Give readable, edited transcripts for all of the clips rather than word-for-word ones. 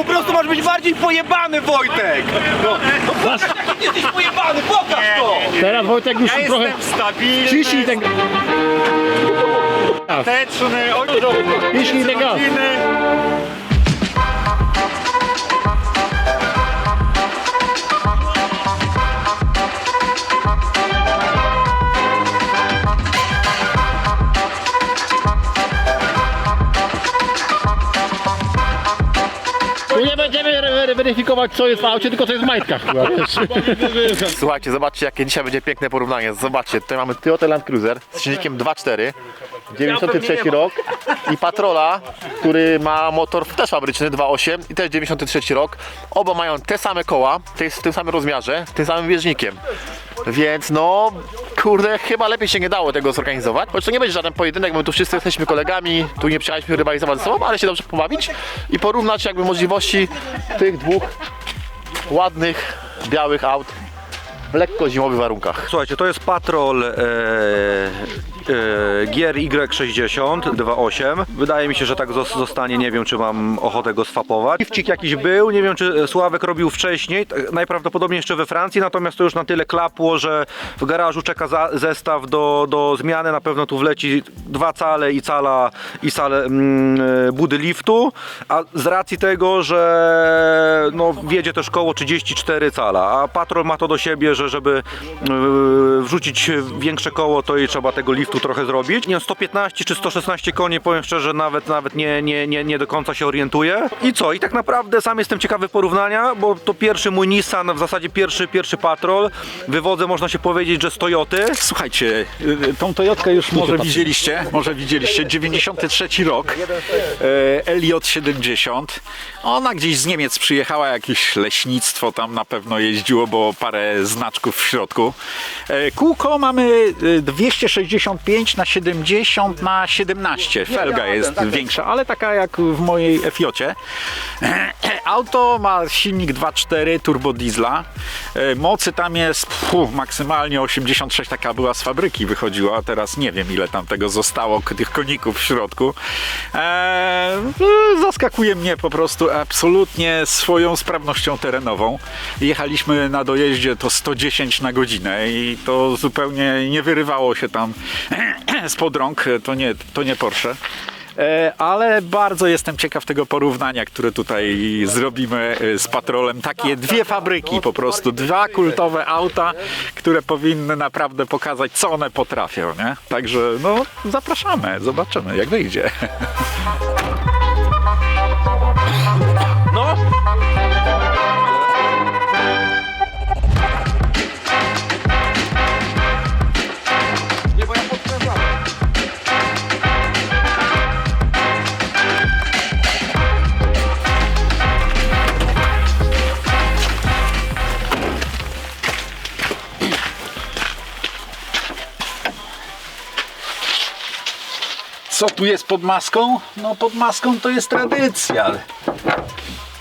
Po prostu masz być bardziej pojebany, Wojtek! No jaki jesteś pojebany, pokaż to! Teraz Wojtek już Ja trochę jestem stabilny, ciśnij ten... teczny, Ciśnij ten gaz. Tu nie będziemy weryfikować, co jest w aucie, tylko co jest w majtkach chyba, wiesz. Słuchajcie, zobaczcie jakie dzisiaj będzie piękne porównanie. Zobaczcie, tutaj mamy Toyota Land Cruiser z silnikiem 2.4, 93 rok i Patrola, który ma motor też fabryczny 2.8 i też 93 rok. Oba mają te same koła, w tym samym rozmiarze, z tym samym bieżnikiem. Więc no, kurde, chyba lepiej się nie dało tego zorganizować. Choć to nie będzie żaden pojedynek, my tu wszyscy jesteśmy kolegami, tu nie przyjechaliśmy rywalizować ze sobą, ale się dobrze pobawić i porównać jakby możliwości tych dwóch ładnych, białych aut w lekko zimowych warunkach. Słuchajcie, to jest Patrol Gier Y60 2.8. Wydaje mi się, że tak zostanie, nie wiem czy mam ochotę go swapować. Lifcik jakiś był, nie wiem czy Sławek robił wcześniej, najprawdopodobniej jeszcze we Francji, natomiast to już na tyle klapło, że w garażu czeka zestaw do zmiany, na pewno tu wleci 2 cale i salę budy liftu, a z racji tego, że no, wjedzie też koło 34 cala, a Patrol ma to do siebie, że żeby wrzucić większe koło, to i trzeba tego liftu trochę zrobić. Nie wiem, 115 czy 116 koni, powiem szczerze, nawet nie do końca się orientuję. I co? I tak naprawdę sam jestem ciekawy porównania, bo to pierwszy mój Nissan, w zasadzie pierwszy Patrol. Wywodzę, można się powiedzieć, że z Toyoty. Słuchajcie, tą Toyotkę już może widzieliście, 93 rok, LJ70. Ona gdzieś z Niemiec przyjechała, jakieś leśnictwo tam na pewno jeździło, bo parę znaczków w środku. Kółko mamy 265 na 70 na 17. Felga jest większa, ale taka jak w mojej F-jocie. Auto ma silnik 2.4 turbo diesla. Mocy tam jest maksymalnie 86, taka była z fabryki wychodziła, a teraz nie wiem ile tam tego zostało, tych koników w środku. Zaskakuje mnie po prostu absolutnie swoją sprawnością terenową. Jechaliśmy na dojeździe to 110 na godzinę i to zupełnie nie wyrywało się tam spod rąk, to nie Porsche. Ale bardzo jestem ciekaw tego porównania, które tutaj zrobimy z Patrolem. Takie dwie fabryki, po prostu dwa kultowe auta, które powinny naprawdę pokazać, co one potrafią, nie? Także no, zapraszamy, zobaczymy jak wyjdzie. No! Nie, bo ja podkręcam. Co tu jest pod maską? No pod maską to jest tradycja.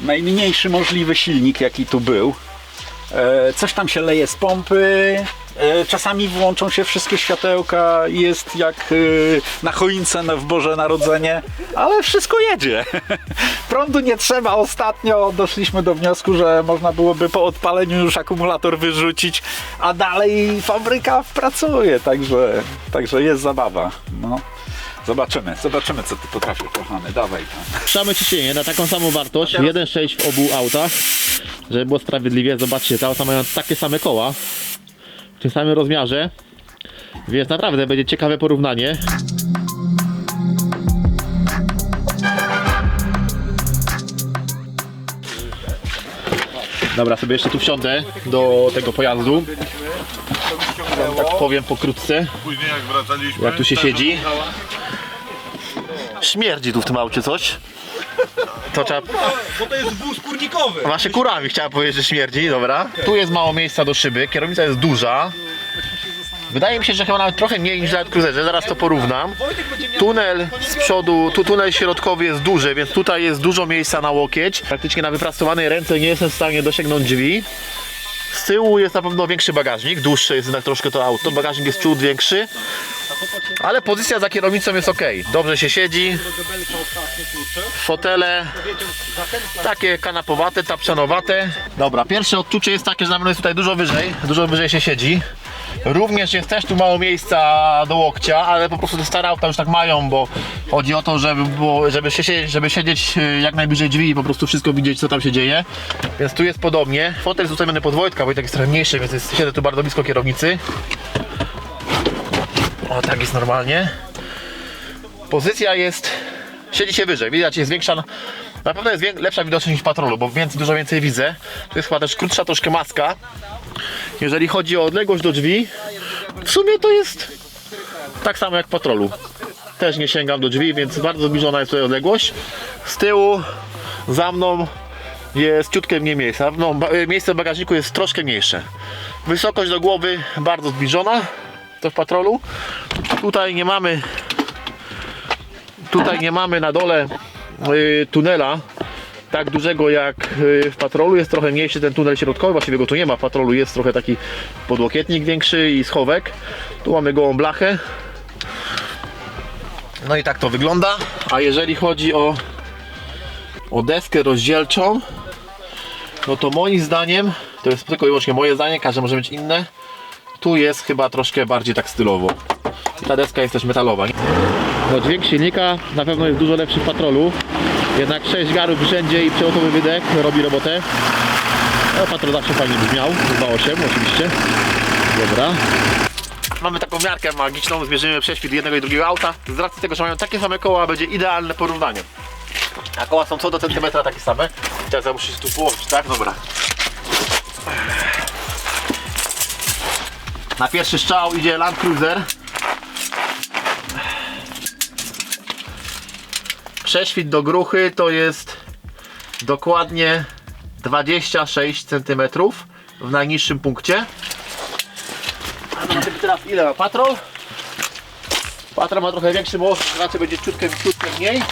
Najmniejszy możliwy silnik jaki tu był. Coś tam się leje z pompy. Czasami włączą się wszystkie światełka, jest jak na choince w Boże Narodzenie, ale wszystko jedzie. Prądu nie trzeba. Ostatnio doszliśmy do wniosku, że można byłoby po odpaleniu już akumulator wyrzucić, a dalej fabryka pracuje, także jest zabawa. No. Zobaczymy co ty potrafisz, kochany, dawaj tam. Same ciśnienie na taką samą wartość, 1.6 w obu autach, żeby było sprawiedliwie. Zobaczcie, te auta mają takie same koła, w tym samym rozmiarze, więc naprawdę będzie ciekawe porównanie. Dobra, sobie jeszcze tu wsiądę do tego pojazdu. Tak powiem pokrótce, Później jak wracaliśmy, jak tu się siedzi. Śmierdzi tu w tym aucie coś. To trzeba... Bo to jest wóz kurnikowy. Właśnie kurami chciałem powiedzieć, że śmierdzi, dobra. Tu jest mało miejsca do szyby, kierownica jest duża. Wydaje mi się, że chyba nawet trochę mniej niż w Land Cruiserze, zaraz to porównam. Tunel z przodu, tunel środkowy jest duży, więc tutaj jest dużo miejsca na łokieć. Praktycznie na wypracowanej ręce nie jestem w stanie dosięgnąć drzwi. Z tyłu jest na pewno większy bagażnik, dłuższe jest jednak troszkę to auto, bagażnik jest ciut większy. Ale pozycja za kierownicą jest ok. Dobrze się siedzi. Fotele takie kanapowate, tapczanowate. Dobra, pierwsze odczucie jest takie, że na pewno jest tutaj dużo wyżej się siedzi. Również jest też tu mało miejsca do łokcia, ale po prostu te stare auta już tak mają, bo chodzi o to, żeby siedzieć jak najbliżej drzwi i po prostu wszystko widzieć, co tam się dzieje. Więc tu jest podobnie. Fotel jest ustawiony pod Wojtka, Wojtek jest trochę mniejszy, więc siedzę tu bardzo blisko kierownicy. O, tak jest normalnie. Pozycja jest, siedzi się wyżej, widać jest większa, na pewno jest lepsza widoczność niż w Patrolu, bo dużo więcej widzę. To jest chyba też krótsza troszkę maska. Jeżeli chodzi o odległość do drzwi, w sumie to jest tak samo jak w Patrolu. Też nie sięgam do drzwi, więc bardzo zbliżona jest tutaj odległość. Z tyłu, za mną jest ciutkę mniej miejsca. No, miejsce w bagażniku jest troszkę mniejsze. Wysokość do głowy bardzo zbliżona, to w Patrolu. Tutaj nie mamy na dole tunela tak dużego jak w Patrolu. Jest trochę mniejszy ten tunel środkowy, właściwie go tu nie ma. W Patrolu jest trochę taki podłokietnik większy i schowek. Tu mamy gołą blachę. No i tak to wygląda. A jeżeli chodzi o deskę rozdzielczą, no to moim zdaniem, to jest tylko i wyłącznie moje zdanie, każdy może mieć inne, tu jest chyba troszkę bardziej tak stylowo. I ta deska jest też metalowa. No, dźwięk silnika na pewno jest dużo lepszy w Patrolu. Jednak 6 garów w rzędzie i przełotowy wydech robi robotę. No, Patrol zawsze fajnie brzmiał. 2.8 oczywiście. Dobra. Mamy taką miarkę magiczną, zmierzymy prześwit jednego i drugiego auta. Z racji tego, że mają takie same koła, będzie idealne porównanie. A koła są co do centymetra takie same. Teraz ja muszę się tu położyć, tak? Dobra. Na pierwszy strzał idzie Land Cruiser. Prześwit do gruchy to jest dokładnie 26 cm w najniższym punkcie. A zobaczymy teraz, ile ma Patrol. Patrol ma trochę większy most, znaczy będzie ciutkę mniej.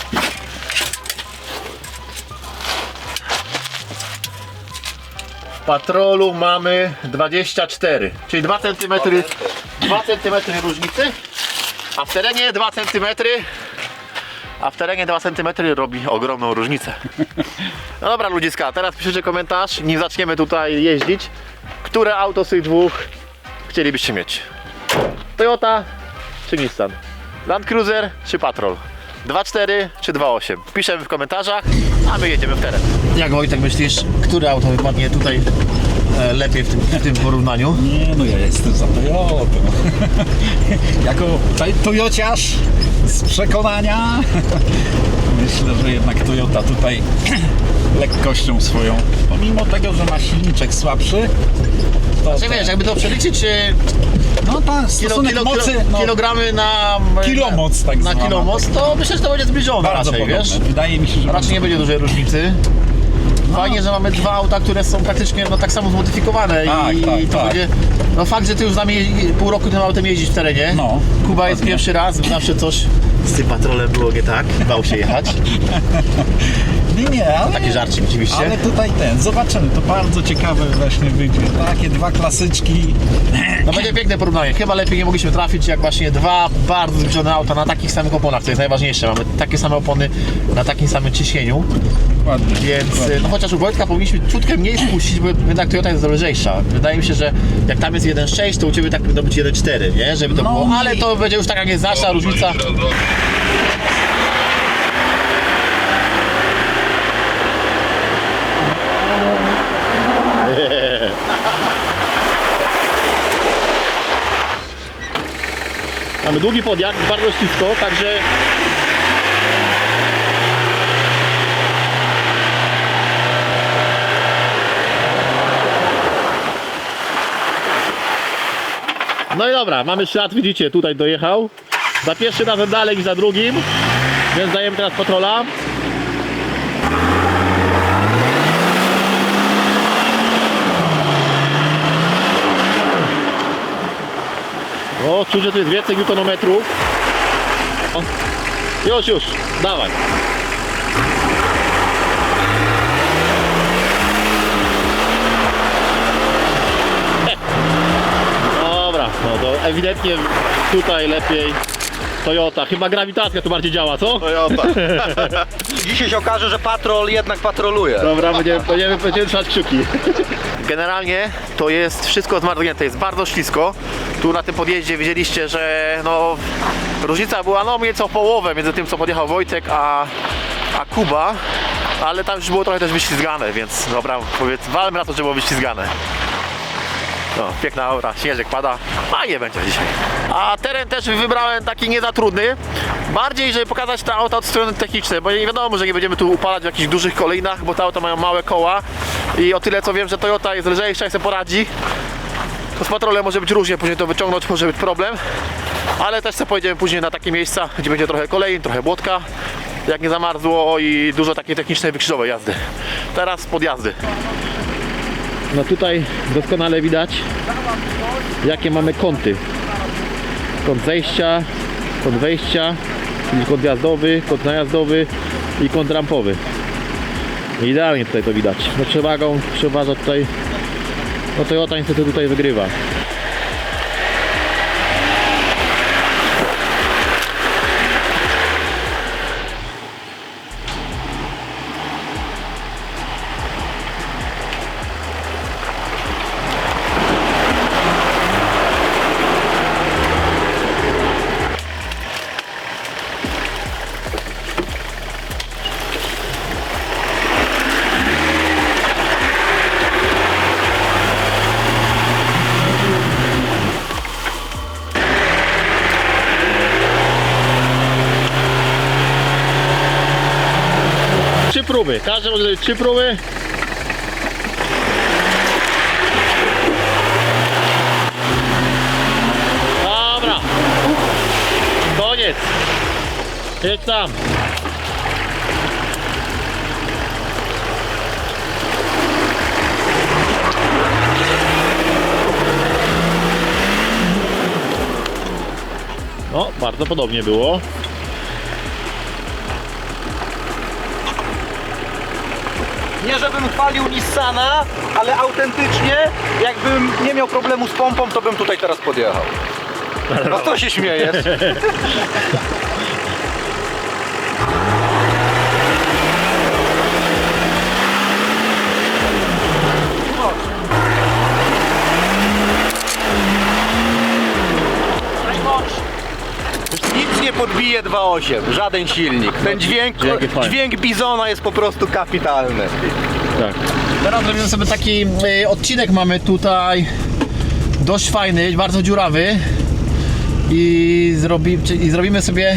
W Patrolu mamy 24, czyli 2 cm różnicy, a w terenie 2 cm. A w terenie 2 cm robi ogromną różnicę. No dobra ludziska, teraz piszcie komentarz, nim zaczniemy tutaj jeździć. Które auto z tych dwóch chcielibyście mieć? Toyota czy Nissan? Land Cruiser czy Patrol? 2.4 czy 2.8? Piszemy w komentarzach, a my jedziemy w teren. Jak Wojtek myślisz, które auto wypadnie tutaj lepiej w tym porównaniu? Nie, no ja jestem za Toyotą. Jako Toyociarz z przekonania myślę, że jednak Toyota tutaj lekkością swoją, pomimo tego, że ma silniczek słabszy, to Czy wiesz, jakby to przeliczyć no ta stosunek mocy, no, kilogramy na kilomoc tak na zwana. kilomoc, to myślę, że to będzie zbliżone Bardzo raczej, podobne. wiesz? Wydaje mi się, że Raczej nie będzie dużej różnicy. Fajnie, że mamy dwa auta, które są praktycznie tak samo zmodyfikowane Tak, i tak, to tak. będzie. No fakt, że ty już z nami pół roku tym autem jeździsz w terenie. No, Kuba jest dokładnie. pierwszy raz, zawsze coś z tym Patrolem było nie tak, bał się jechać. Nie, ale, Taki żarcik oczywiście. ale tutaj zobaczymy, to bardzo ciekawe właśnie wyjdzie. Takie dwa klasyczki. No będzie piękne porównanie. Chyba lepiej nie mogliśmy trafić jak właśnie dwa bardzo zbliżone auta na takich samych oponach, co jest najważniejsze. Mamy takie same opony na takim samym ciśnieniu. Dokładnie. Więc Dokładnie. no chociaż u Wojtka powinniśmy ciutkę mniej spuścić, bo jednak Toyota jest lżejsza. Wydaje mi się, że jak tam jest 1.6, to u Ciebie tak powinno być 1.4, nie? Żeby to No było, i- ale to będzie już taka nieznaczna różnica. Mamy długi podjazd, bardzo ślisko, także no i dobra, mamy ślad, widzicie, tutaj dojechał. Za pierwszym razem dalej niż za drugim, więc dajemy teraz Patrola. O, czuć, że tu jest więcej newtonometrów. O, już, dawaj. Dobra, no to ewidentnie tutaj lepiej Toyota. Chyba grawitacja tu bardziej działa, co? Toyota. Dzisiaj się okaże, że patrol jednak patroluje. Dobra, będziemy trzymać kciuki. Generalnie to jest wszystko zmarznięte, jest bardzo ślisko. Tu na tym podjeździe widzieliście, że no, różnica była no nieco o połowę między tym, co podjechał Wojtek, a Kuba. Ale tam już było trochę też wyślizgane, więc dobra, walmy na to, że było wyślizgane. No, piękna aura, śnieżek pada, fajnie będzie dzisiaj. A teren też wybrałem taki nie za trudny, bardziej, żeby pokazać te auta od strony technicznej, bo nie wiadomo, że nie będziemy tu upalać w jakichś dużych kolejnach, bo te auta mają małe koła i o tyle co wiem, że Toyota jest lżejsza i sobie poradzi. To z patrolem może być różnie, później to wyciągnąć może być problem, ale też sobie pojedziemy później na takie miejsca, gdzie będzie trochę kolejn, trochę błotka, jak nie zamarzło i dużo takiej technicznej wykrzyżowej jazdy. Teraz podjazdy. No tutaj doskonale widać, jakie mamy kąty. Kąt zejścia, kąt wejścia, czyli kąt jazdowy, kąt najazdowy i kąt rampowy. Idealnie tutaj to widać. No przewagą przeważa tutaj, no Toyota niestety tutaj wygrywa. Trzy próby, każdy może zrobić 3 próby. Dobra, koniec. Jedź tam. No, bardzo podobnie było. Nie żebym chwalił Nissana, ale autentycznie, jakbym nie miał problemu z pompą, to bym tutaj teraz podjechał. No to się śmiejesz. Nic nie podbije 2.8, żaden silnik. Ten dźwięk Bizona jest po prostu kapitalny. Tak. Teraz robimy sobie taki odcinek, mamy tutaj dość fajny, bardzo dziurawy i zrobimy sobie,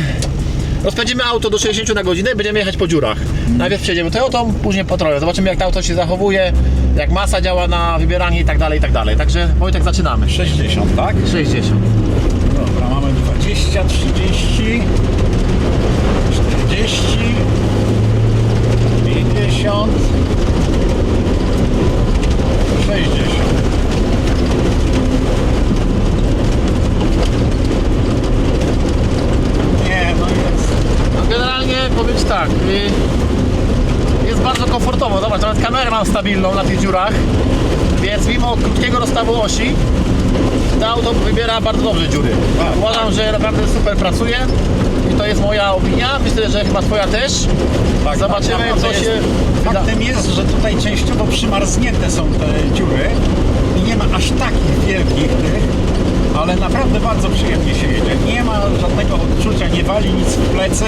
rozpędzimy auto do 60 na godzinę i będziemy jechać po dziurach. Najpierw przejedziemy Toyotą, później patrolem, zobaczymy jak to auto się zachowuje, jak masa działa na wybieranie i tak dalej, i tak dalej. Także Wojtek, zaczynamy. 60, tak? 60. Dobra, mamy 20, 30, 40, 50, 60. Nie, no jest. Generalnie powiem Ci tak, jest bardzo komfortowo, zobacz, nawet kamerę mam stabilną na tych dziurach, więc mimo krótkiego rozstawu osi to auto wybiera bardzo dobrze dziury. Uważam, że naprawdę super pracuje i to jest moja opinia, myślę, że chyba Twoja też. Tak, Zobaczymy naprawdę co się... Faktem jest, że tutaj częściowo przymarznięte są te dziury i nie ma aż takich wielkich tych, ale naprawdę bardzo przyjemnie się jedzie. Nie ma żadnego odczucia, nie wali nic w plecy,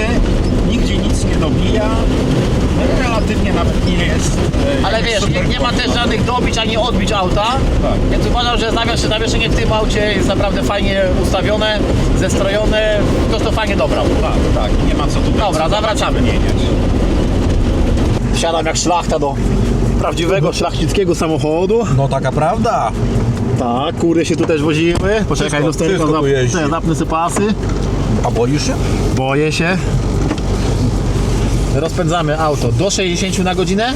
nigdzie nic nie dobija. Relatywnie nawet nie jest. Ale wiesz, nie ma też żadnych dobić ani odbić auta, Tak. więc uważam, że zawieszenie w tym aucie jest naprawdę fajnie ustawione, zestrojone, ktoś to fajnie dobrał. Tak, tak, nie ma co tutaj. Dobra, zawracamy. Wsiadam jak szlachta do prawdziwego szlachcickiego samochodu. No taka prawda. Tak, kury się tu też woziły. Poczekaj, lusterko, wszystko tu jeździ. zapnę sobie pasy. A boisz się? Boję się. Rozpędzamy auto do 60 na godzinę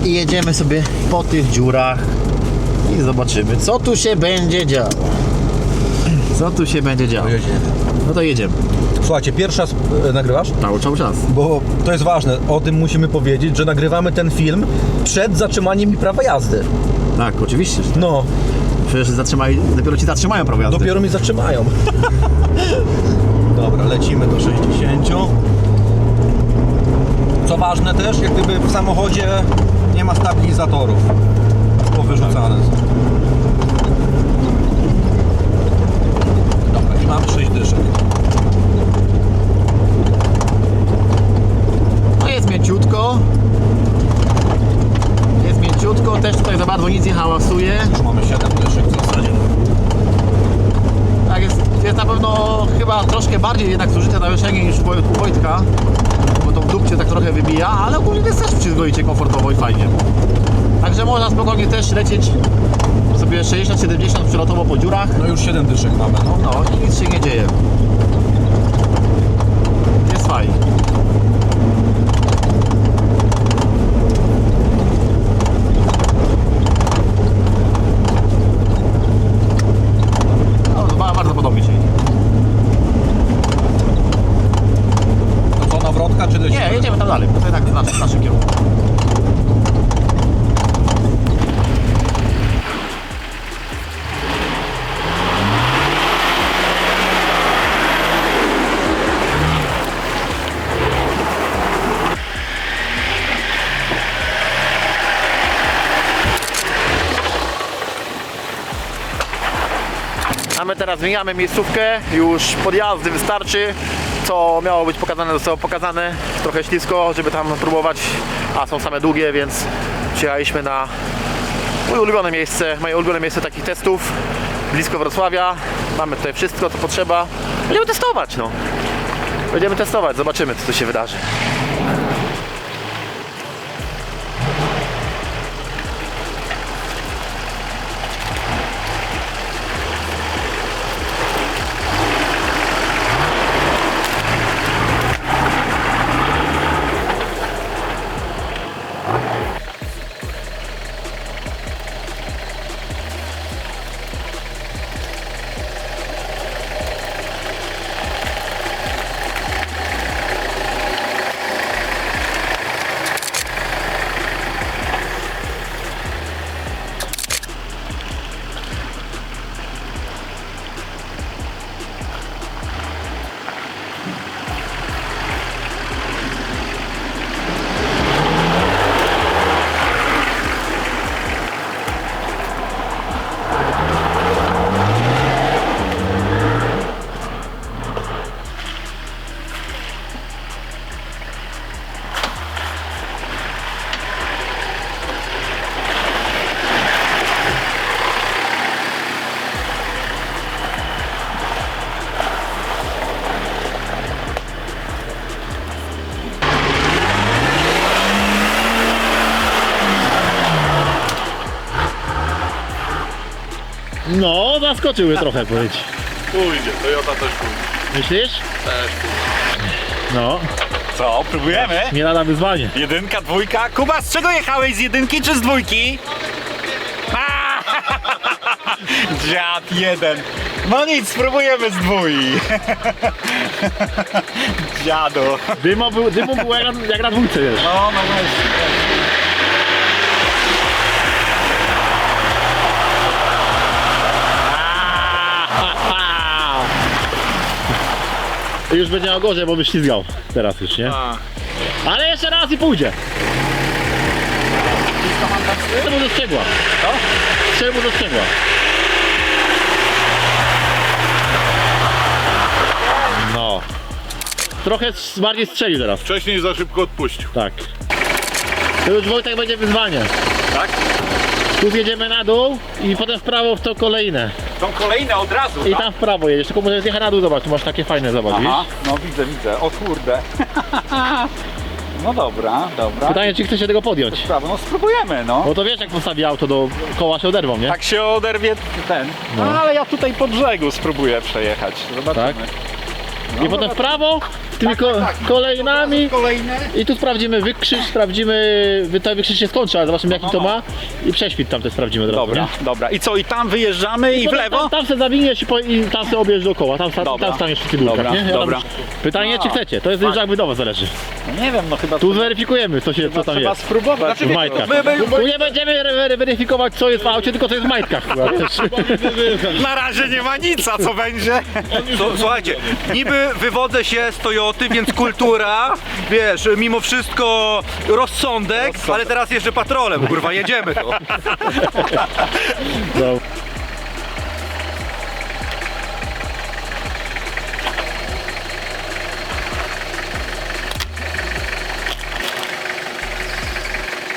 i jedziemy sobie po tych dziurach i zobaczymy, co tu się będzie działo. Co tu się będzie działo. No to jedziemy. Słuchajcie, pierwszy raz nagrywasz? Cały czas. Bo to jest ważne, o tym musimy powiedzieć, że nagrywamy ten film przed zatrzymaniem mi prawa jazdy. Tak, oczywiście. No, Przecież dopiero ci zatrzymają prawo jazdy. Dopiero mi zatrzymają. Dobra, lecimy do 60. Co ważne też, jak gdyby w samochodzie nie ma stabilizatorów. Powyrzucane są. Dobra, i mamy 6 dyszek. No jest mięciutko. Jest mięciutko, też tutaj za bardzo nic nie hałasuje. Już mamy 7 dyszek w zasadzie. Tak, jest na pewno chyba troszkę bardziej jednak zużyte zawieszenie niż u Wojtka, bo tą dupcie tak trochę wybija, ale ogólnie jest też przyzwoicie, komfortowo i fajnie. Także można spokojnie też lecieć sobie 60-70 przelotowo po dziurach. No już 7 dyszek mamy, no. No i nic się nie dzieje. Jest fajnie. No, bardzo podobnie się jedzie. To co, nawrotka czy lecimy? Nie, jedziemy tam dalej, bo to jednak w naszym kierunku. A my teraz zmieniamy miejscówkę, już podjazdy wystarczy. Co miało być pokazane, zostało pokazane. Trochę ślisko, żeby tam próbować, a są same długie, więc przyjechaliśmy na moje ulubione miejsce takich testów, blisko Wrocławia. Mamy tutaj wszystko, co potrzeba. Będziemy testować, no. Będziemy testować, zobaczymy, co tu się wydarzy. No, zaskoczyły trochę, powiedz. Pójdzie, Toyota też pójdzie. Myślisz? Też No, Co, próbujemy? nie lada wyzwanie. Jedynka, dwójka. Kuba, z czego jechałeś? Z jedynki czy z dwójki? Dziad jeden. No nic, spróbujemy z dwójki. Dziadu. Dymu był jak na dwójce, wiesz. No właśnie. Już będzie miał gorzej, bo wyślizgał. Teraz już, nie? Ale jeszcze raz i pójdzie. Strzel mu ze strzegła. Co? Strzel mu ze strzegła. No. Trochę bardziej strzelił teraz. Wcześniej za szybko odpuścił. Tak. To już Wojtek będzie wyzwanie. Tak? Tu jedziemy na dół i potem w prawo w to kolejne. Są kolejne od razu, I tak? tam w prawo jedziesz, tylko możesz jechać na dół, zobacz, tu masz takie fajne, zobacz, Aha, widzisz? no widzę. O kurde. No dobra. Pytanie, czy chcesz się tego podjąć? Prawo, no spróbujemy, no. Bo to wiesz, jak postawi auto, do koła się oderwą, nie? Tak się oderwie ten. No ale ja tutaj po brzegu spróbuję przejechać. Zobaczymy. Tak? I potem w prawo tymi kolejnami. Kolejne. I tu sprawdzimy wykrzyż, ten wykrzyż się skończy, ale zobaczymy jaki to ma. I prześwit tam też sprawdzimy od razu, Dobra, nie? dobra. I co, i tam wyjeżdżamy i w lewo? Tam se zawiniesz i tam se obierz dookoła, tam Dobra. staniesz przy cybulkach, Dobra, nie? Ja dobra. tam, pytanie czy chcecie, to jest już jakby do was zależy. No nie wiem, no chyba Tu zweryfikujemy co tam trzeba jest. spróbować. W majtkach. Tu nie będziemy weryfikować co jest w aucie, tylko co jest w majtkach. chyba, wiesz. Na razie nie ma nic, a co będzie? Słuchajcie, niby wywodzę się z Toyoty, więc kultura, wiesz, mimo wszystko rozsądek, ale teraz jeszcze patrolem, kurwa, jedziemy to. No.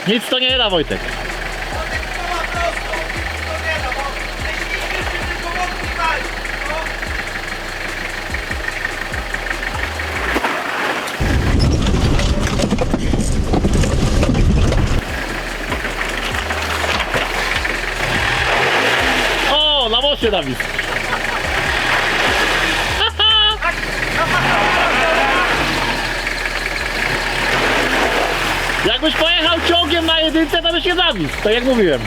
Nic to nie da, Wojtek. O, na moście, Dawid. Jakbyś pojechał ciągiem na jedynce, to byś się zawisł, tak jak mówiłem.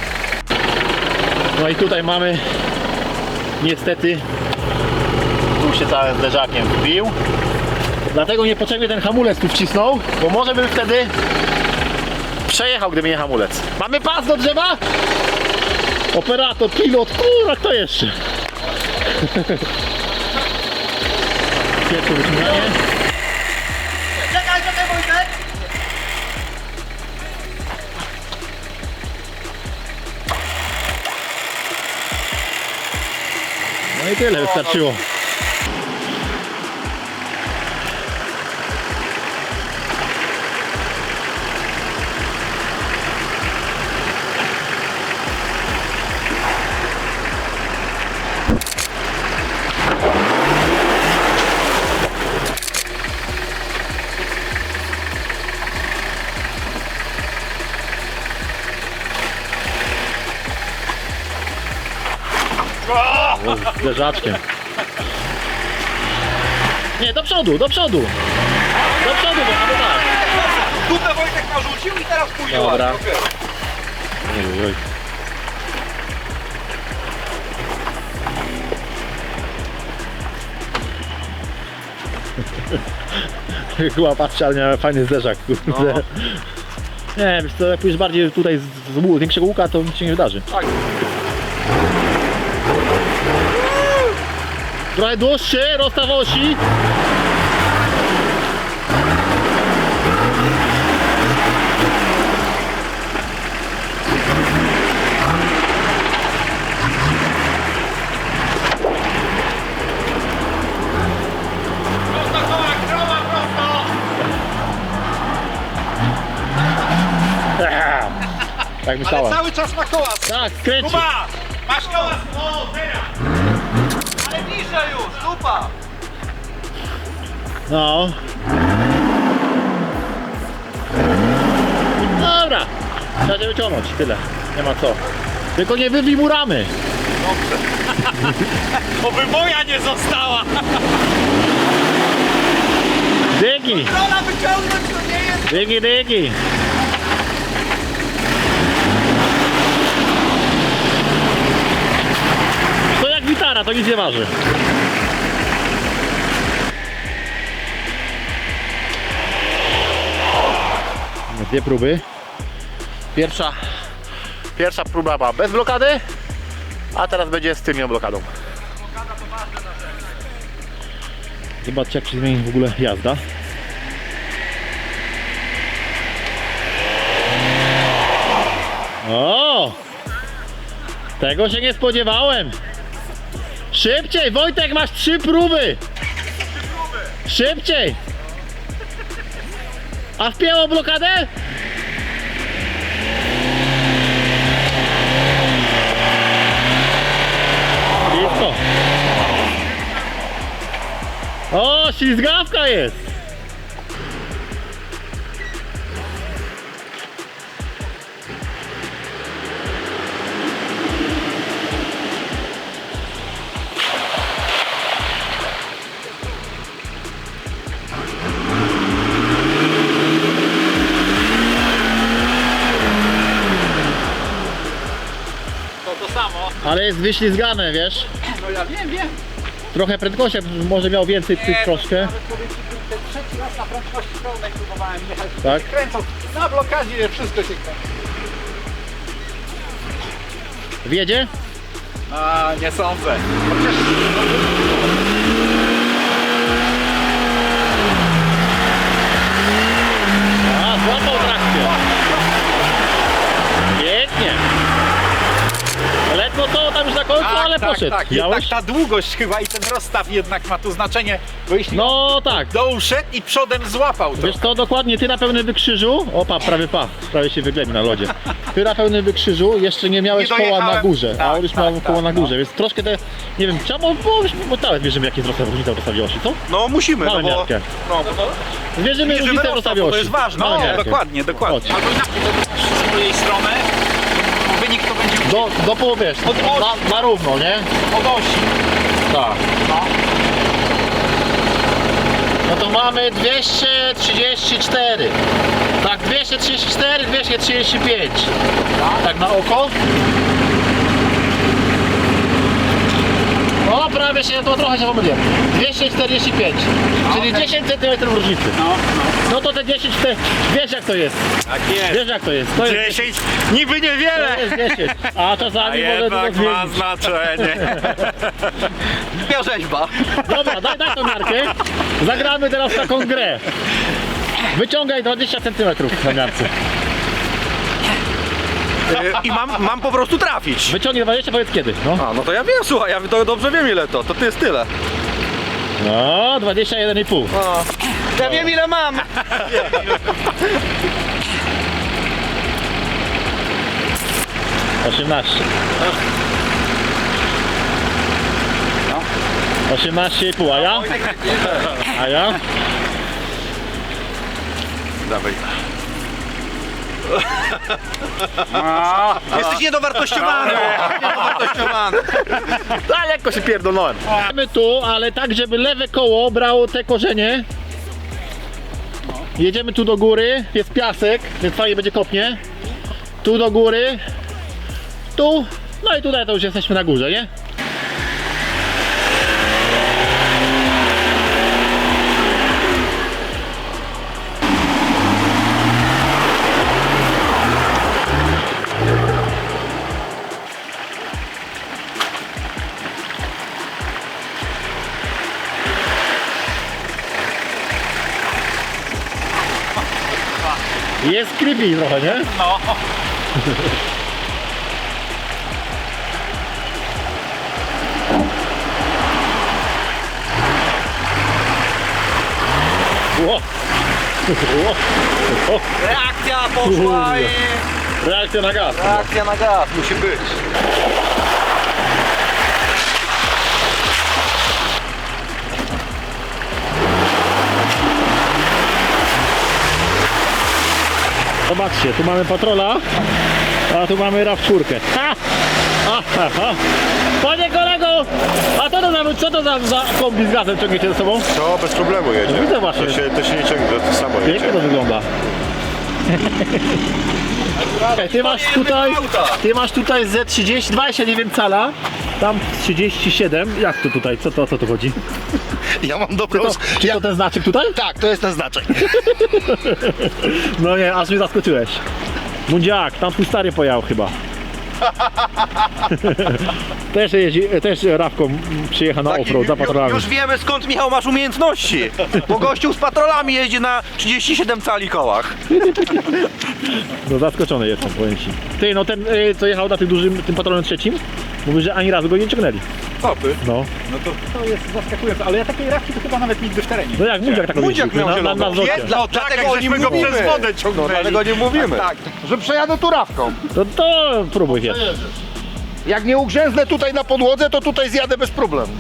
No i tutaj mamy, niestety, tu się całym zderzakiem wbił. Dlatego niepotrzebnie ten hamulec tu wcisnął, bo może bym wtedy przejechał, gdyby nie hamulec. Mamy pas do drzewa? Operator, pilot, kurwa, kto jeszcze? Pierwsze wyciąganie. Czekaj, Wojtek! No i tyle, wystarczyło. Z zderzaczkiem. Nie, do przodu, do przodu. Do przodu, bo tak. Dupę Wojtek narzucił i teraz pójdzie Dobra. ładnie. Oj, oj. Chyba patrzcie, ale miałem fajny zderzak, kurde. Nie, wiesz co, jak pójdziesz bardziej tutaj z większego łuka, to nic się nie wydarzy. Tak. Trochę dłuższy, rozstaw osi. Tak myślałem. Cały czas ma koła. Tak, skręci. Masz koła. O, teraz. Ale niżej już, dupa. No. Dobra. Trzeba się wyciągnąć, tyle. Nie ma co. Tylko nie wybij mu ramy. Oby moja nie została. Dygi, Rola wyciągnąć to nie jest. dygi, dygi. To jak gitara, to nic nie waży. Dwie próby. Pierwsza próba była bez blokady, a teraz będzie z tylną blokadą. Zobaczcie jak się zmieni w ogóle jazda. O! Tego się nie spodziewałem. Szybciej, Wojtek, masz 3 próby. Szybciej. A wpięło blokadę? Blisko. O, ślizgawka jest. Ale jest wyślizgane, wiesz? No ja wiem. Trochę prędkości, może miał więcej tych troszkę. Trzeci raz na prędkości pełnej próbowałem jechać. Tak? Kręcą na blokadzie, wszystko się kręci. Wiedzie? A, nie sądzę. A, złapał trakcję. Pięknie. Ledwo to tam już na końcu, ale poszedł. Tak. Widziałeś? Jednak ta długość chyba i ten rozstaw jednak ma tu znaczenie, bo jeśli No tak. do uszedł i przodem złapał to. Wiesz co, dokładnie, ty na pełnym wykrzyżu, prawie się wyglebił na lodzie. Ty na pełnym wykrzyżu jeszcze nie miałeś Nie koła na dojechałem. górze, a Tak, on już miał tak, koło tak, na górze, no. więc troszkę te, nie wiem, czemu, bo nawet wierzymy jakie różnica w rozstawiłości, co? No musimy, Mamy no bo... miarkę. No, Wierzymy Bierzemy różnicę w rozstaw, bo rozstawiłości. to jest ważne. Mamy No, miarkę. Dokładnie. Chodź. Albo inaczej, to z mojej strony wynik to będzie Do połowy, wiesz, na równo, nie? od osi. Tak. No to mamy 234. Tak, 234, 235. Tak na oko. O, prawie się, to trochę się pomyliłem. 245, czyli 10 cm różnicy. No to te 10, wiesz jak to jest. Tak jest. Wiesz jak to jest. To jest 10, niby niewiele, to jest 10. A czasami może to jednak ma zmienić. znaczenie. rzeźba. Dobra, daj tą miarkę. Zagramy teraz taką grę. Wyciągaj 20 cm na miarce. I mam po prostu trafić. Wyciągnij 20, powiedz kiedy. No, A, no to ja wiem, słuchaj, ja to dobrze wiem ile to jest tyle. no 21,5. No. Ja wiem ile mam. 18. 18,5, a ja? A ja? Dawaj. Jesteś niedowartościowany. Niedowartościowany. A lekko się pierdolnąłem. Mamy tu, ale tak, żeby lewe koło brało te korzenie. Jedziemy tu do góry, jest piasek, więc fajnie będzie kopnie. Tu do góry. Tu. No i tutaj to już jesteśmy na górze, nie? Jest creepy trochę, nie? No. Ło. Ło. Reakcja poszła i... Reakcja na gaz. Reakcja na gaz musi być. Zobaczcie, tu mamy patrola, a tu mamy RAV4. Ha! Ha, ha, ha. Panie kolego, a co to za kombi z gazem ciągniecie ze sobą? To bez problemu jedzie. Widzę właśnie. To się nie ciągnie, to samo Pięknie jedzie. to wygląda. Ty masz tutaj Z30, 29 cala, tam 37. Jak to tutaj? O co tu chodzi? Ja mam dobrą... Czy to ten znaczek tutaj? Tak, to jest ten znaczek. No nie, aż mnie zaskoczyłeś. Mundziak, tam twój stary pojechał chyba. też Rawką przyjechał na offroad za patrolami. Już wiemy skąd Michał masz umiejętności. Bo gościu z patrolami jeździ na 37 cali kołach. No zaskoczony jestem, powiem ci. Ty, no ten co jechał na tym dużym, tym patrolem trzecim, mówi, że ani razu go nie ciągnęli. Stopy. No. No to jest zaskakujące, ale ja takiej rafki to chyba nawet nigdy w terenie. No jak Mundziak tak Mundziak jeździł, miał na zieloną. wzrocie. Dlatego o nim żeśmy go mówimy. przez wodę No ciągnęli. dlatego nie mówimy. Tak, że przejadę tu rawką. To próbuj wiesz. Jak nie ugrzęznę tutaj na podłodze, to tutaj zjadę bez problemu.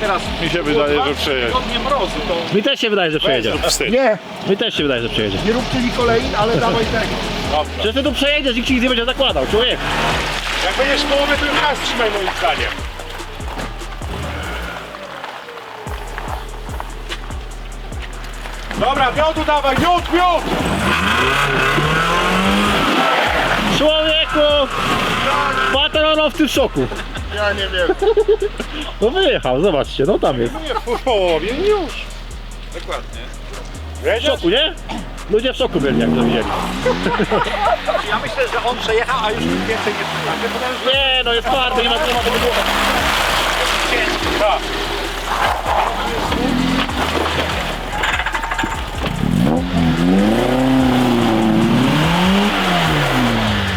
Teraz Mi się wydaje, że przejedzie. tygodnie mrozu to... Mi też się wydaje, że przejedzie. Wstyd. Nie, Mi też się wydaje, że przejedzie. nie róbcie mi kolei, ale dawaj tego. Przecież ty tu przejedziesz, nikt ci nic nie będzie zakładał, człowiek. Jak będziesz połowy, to już nas trzymaj moim zdaniem. Dobra, miodu dawaj, miód! Człowieku! Patrol w tym szoku. Ja nie wiem. No wyjechał, zobaczcie, no tam jest. Nie, w połowie już. W szoku, nie? Ludzie w szoku byli, jak to widzieli. Ja myślę, że on przejechał, a już nic więcej nie przejechał. Nie, no jest twardy, nie ma tego głowy.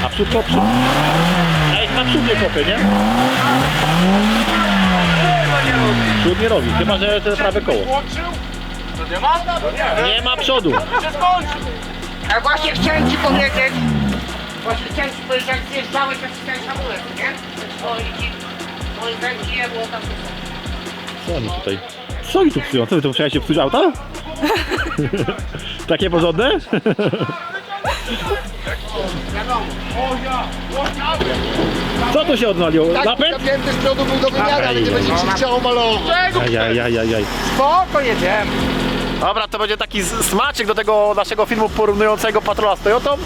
A przód koprzy. A jak na przód nie kopy, nie? Przód nie robi, chyba że to prawe koło. Nie ma przodu. A właśnie chciałem ci powiedzieć, jak zjeżdżałeś, jak chciałeś hamulec, nie? Moim zdaniem nie było tam. Co oni tutaj? Co oni tu psują? Co wy tu musiałeś psuć auta? Takie porządne? Co tu się odwaliło? Napęd? Napięty z przodu był do wymiany, ale nie będzie ci chciało malować. Ajajajajaj. Spoko, jedziemy. Dobra, to będzie taki smaczek do tego naszego filmu porównującego Patrola z Toyotą.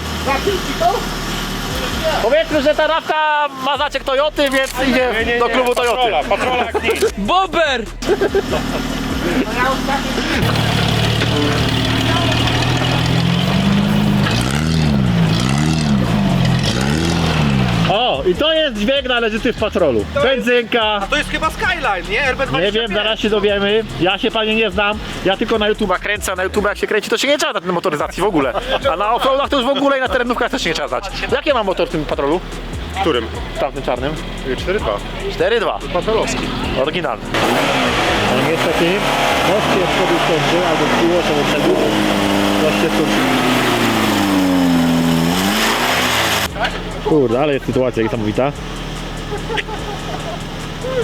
Powiedzmy, że ta Rawka ma znaczek Toyoty, więc idzie do klubu Toyoty. Patrola jak nic. Bober! O, i to jest dźwięk należyty w Patrolu. Benzynka. To jest chyba Skyline, nie? RB25. Nie wiem, zaraz się dowiemy. Ja się panie nie znam. Ja tylko na YouTube. YouTube'a kręcę, a na YouTube jak się kręci, to się nie trzeba na motoryzacji w ogóle. A na offroadach to już w ogóle i na terenówkach też się nie trzeba znać. Jaki ma motor w tym Patrolu? W którym? W tamtym czarnym? 4-2. 4.2. Patrolowski. Oryginalny. No niestety, most się z przodu skończył, albo było to do przodu. Most się skończył. Kurde, ale jest sytuacja niesamowita.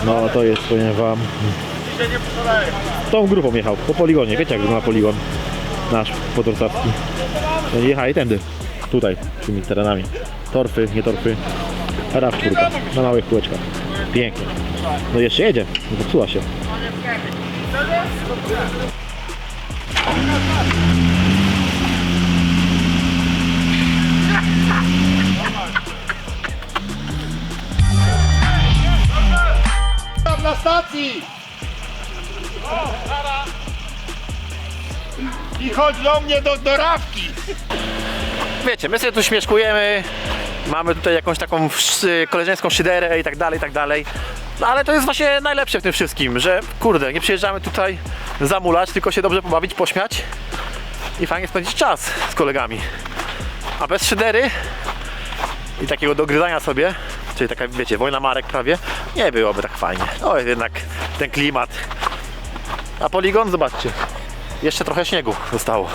No to jest, powiem wam. Tą grupą jechał, po poligonie. Wiecie jak wygląda poligon nasz podrocawski. Jechali tędy, tutaj, tymi terenami. Torfy, nie torfy. RAV4 na małych kółeczkach. Pięknie. No jeszcze jedzie, nie popsuła się. Tam na stacji! I chodź do mnie do Rawki! Wiecie, my sobie tu śmieszkujemy, mamy tutaj jakąś taką koleżeńską szyderę i tak dalej. No ale to jest właśnie najlepsze w tym wszystkim, że kurde, nie przyjeżdżamy tutaj zamulać, tylko się dobrze pobawić, pośmiać i fajnie spędzić czas z kolegami. A bez szydery i takiego dogryzania sobie, czyli taka, wiecie, wojna marek prawie, nie byłoby tak fajnie. O, jednak ten klimat. A poligon, zobaczcie, jeszcze trochę śniegu zostało.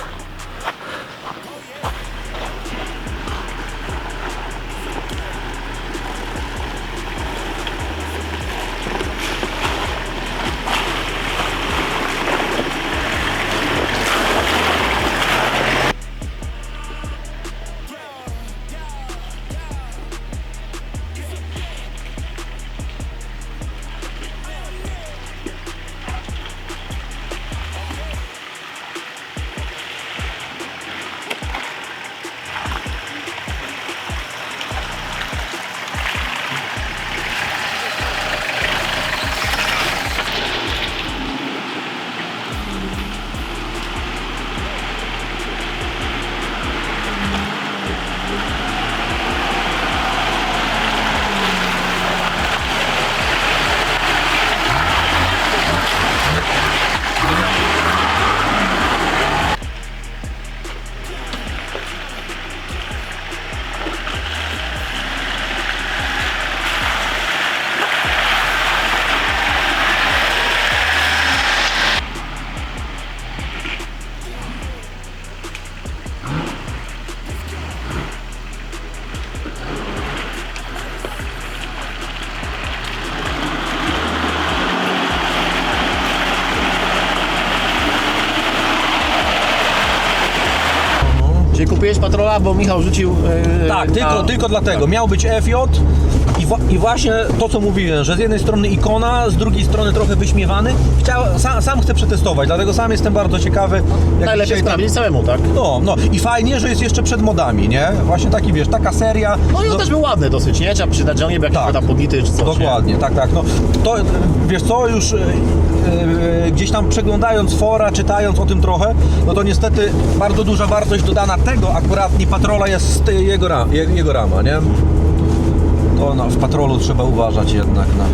Czyli kupiłeś Patrola, bo Michał rzucił... Tak, tylko dlatego. Miał być FJ i I właśnie to, co mówiłem, że z jednej strony ikona, z drugiej strony trochę wyśmiewany. Sam chcę przetestować, dlatego sam jestem bardzo ciekawy. Jak Najlepiej dzisiaj sprawdzić samemu, tak? No i fajnie, że jest jeszcze przed modami, nie? Właśnie taki, wiesz, taka seria. No i on też był ładny dosyć, nie? Trzeba przyznać, że on nie był jakiś Tak. tam podnity czy coś. Dokładnie, tak. No, to wiesz co, już gdzieś tam przeglądając fora, czytając o tym trochę, no to niestety bardzo duża wartość dodana tego akuratnie Patrola jest jego rama, nie? To no, w Patrolu trzeba uważać jednak na...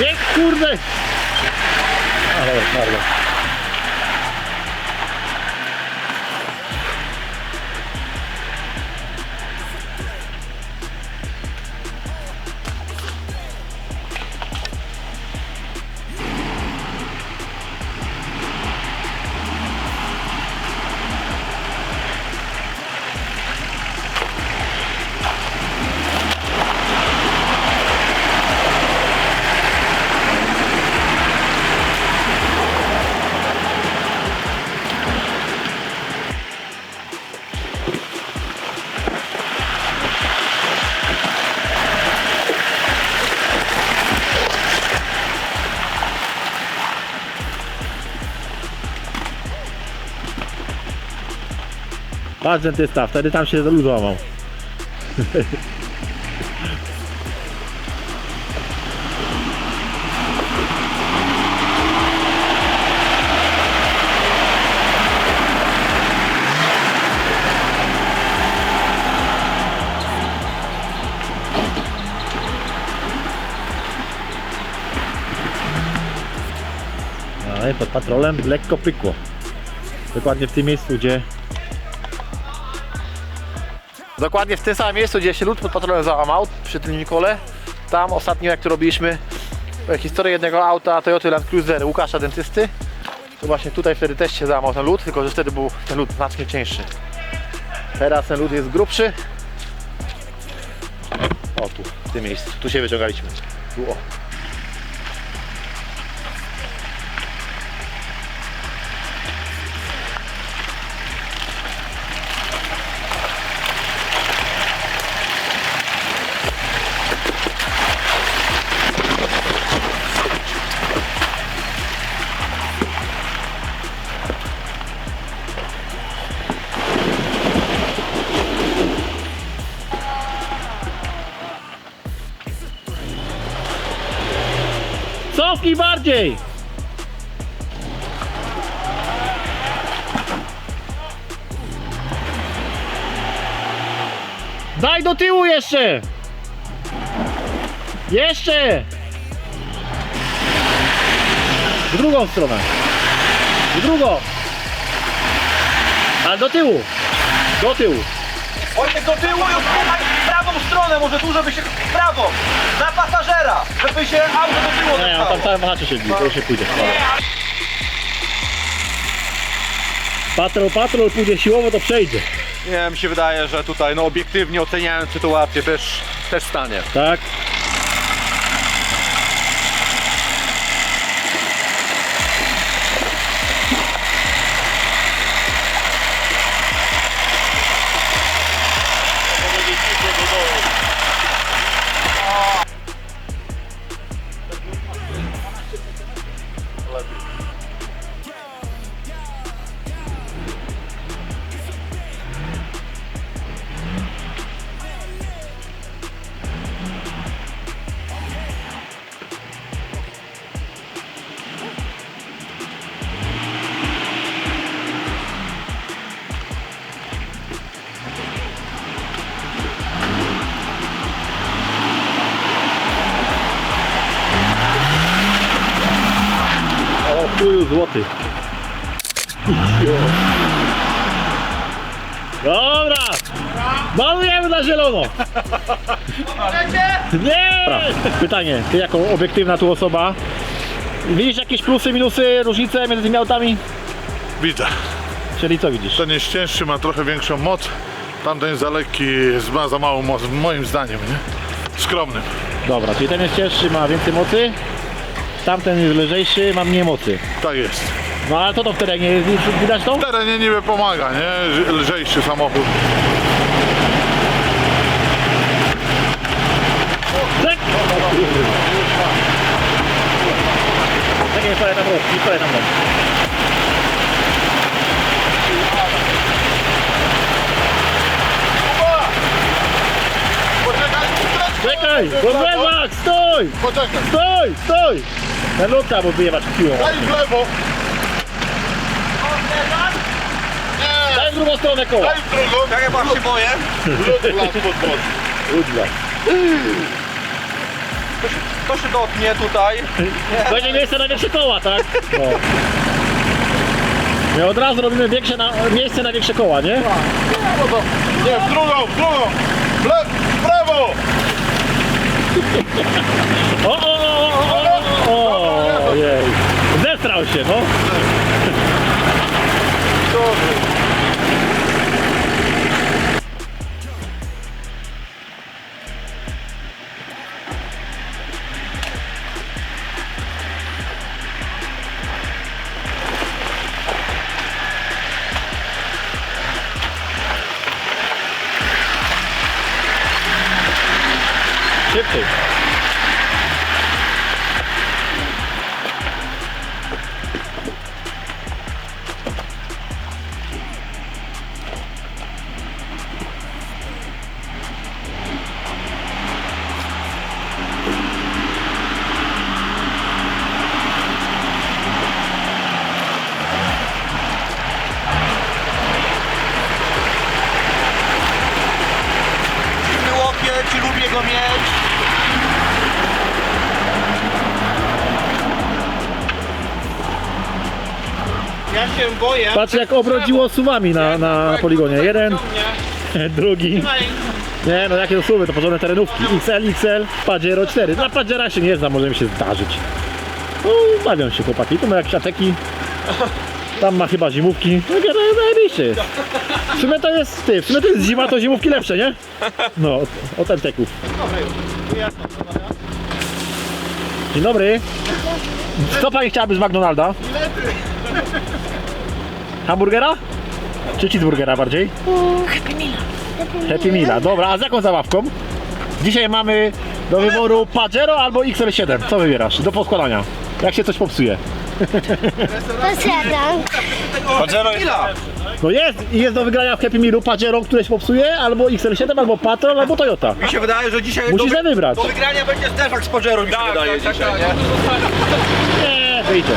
Nie, kurde! A, dobra, bardzo. Patrz, dentysta, wtedy tam się luz łamał. No i pod Patrolem lekko pykło. Dokładnie w tym miejscu, gdzie... Dokładnie w tym samym miejscu, gdzie się lód pod Patrolem załamał, przy tylnym kole. Tam ostatnio, jak tu robiliśmy historię jednego auta Toyota Land Cruiser Łukasza Dentysty, to właśnie tutaj wtedy też się załamał ten lód, tylko że wtedy był ten lód znacznie cieńszy. Teraz ten lód jest grubszy. O, tu, w tym miejscu, tu się wyciągaliśmy. Tu, o. Cofnij bardziej! Daj do tyłu jeszcze! Jeszcze! W drugą stronę. W drugą. Ale do tyłu. Do tyłu. Wojtek, do tyłu i odpychaj w prawą stronę, może tu, żeby się w prawo, na pasażera, żeby się auto do tyłu Nie, on tam całe machacze się bije, to się pójdzie. Patrol pójdzie siłowo, to przejdzie. Nie, mi się wydaje, że tutaj, no obiektywnie oceniając sytuację, też stanie. Tak? Wuju złoty. Dobra! Malujemy na zielono! Nie! Pytanie, ty jako obiektywna tu osoba, widzisz jakieś plusy, minusy, różnice między tymi autami? Widzę. Czyli co widzisz? Ten jest cięższy, ma trochę większą moc. Tamten jest za lekki, ma za małą moc, moim zdaniem, nie? Skromnym. Dobra, czyli ten jest cięższy, ma więcej mocy, tamten jest lżejszy, ma mniej mocy. Tak jest. No ale co to w terenie jest? Widać to? W terenie niby pomaga, nie? Lżejszy samochód. Tak! Tak, nie polecam roz, nie polecam roz. Czekaj! Podwezak! Stój! Poczekaj, Stój! Stój! Na lutka, bo wyjebać piłą. daj w lewo, Daj w drugą stronę koła. daj w drugą. Ja chyba się boję. Lód las pod wodą. Udla. To się dotknie tutaj. Będzie miejsce na większe koła, tak? No. My od razu robimy miejsce na większe koła, nie? Nie, w drugą, w prawo. O, jej. Zestrał się, no. Szybciej. Łokieć, lubię go mieć. Ja się boję. Patrz jak obrodziło suwami na poligonie. Jeden, drugi. Nie no, jakie to suwy, to porządne terenówki. XL, Pajero 4. Na Pajera się nie znam, może mi się zdarzyć. No, bawią się chłopaki. Tu ma jakieś ateki. Tam ma chyba zimówki. No zajebiście jest. W sumie to jest zima, to zimówki lepsze, nie? No, od enteków. Dzień dobry. Co pani chciałaby z McDonalda? Hamburgera? Czy cheeseburgera bardziej? Happy Meala. Dobra, a z jaką zabawką? Dzisiaj mamy do wyboru Pajero albo XL7. Co wybierasz? Do poskładania. Jak się coś popsuje. Pajero Mila. No jest do wygrania w Happy Mealu Pajero, które się popsuje, albo XL7, albo Patrol, albo Toyota. Mi się wydaje, że dzisiaj Musisz sobie wybrać. do wygrania będzie Stefak z Pajero, mi się wydaje dzisiaj, nie? Nie, wyjdzie.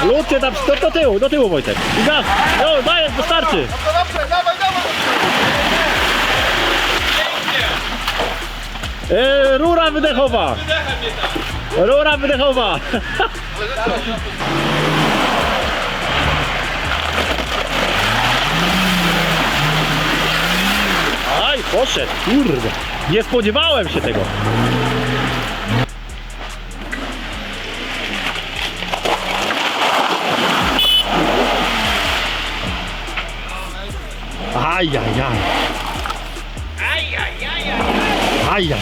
Ludźcie tam do tyłu Wojtek. I gaz. No, dajesz, wystarczy. Rura wydechowa. Rura wydechowa. Aj, poszedł, kurde. Nie spodziewałem się tego. Ajajaj. Ajajaj.